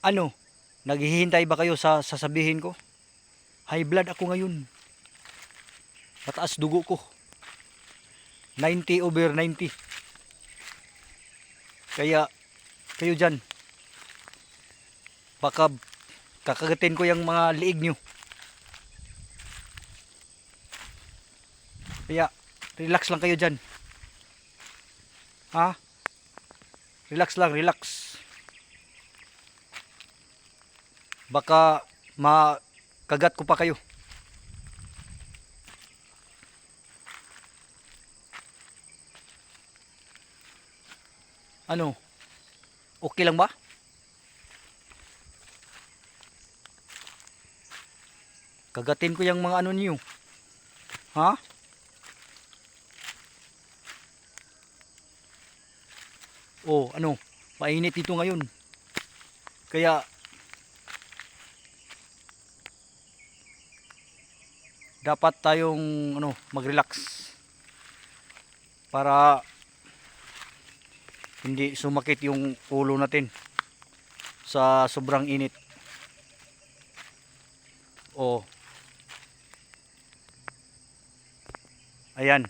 Ano? Naghihintay ba kayo sa sasabihin ko? High blood ako ngayon. Mataas dugo ko. 90/90. Kaya kayo dyan, baka kakagatin ko yung mga liig nyo. Kaya relax lang kayo dyan. Ha? Relax lang, relax. Baka makagat ko pa kayo. Ano? Okay lang ba? Kagatin ko yung mga ano niyo. Ha? Oh, ano? Mainit dito ngayon. Kaya dapat tayong mag-relax para hindi sumakit yung ulo natin sa sobrang init. Oh. Ayan.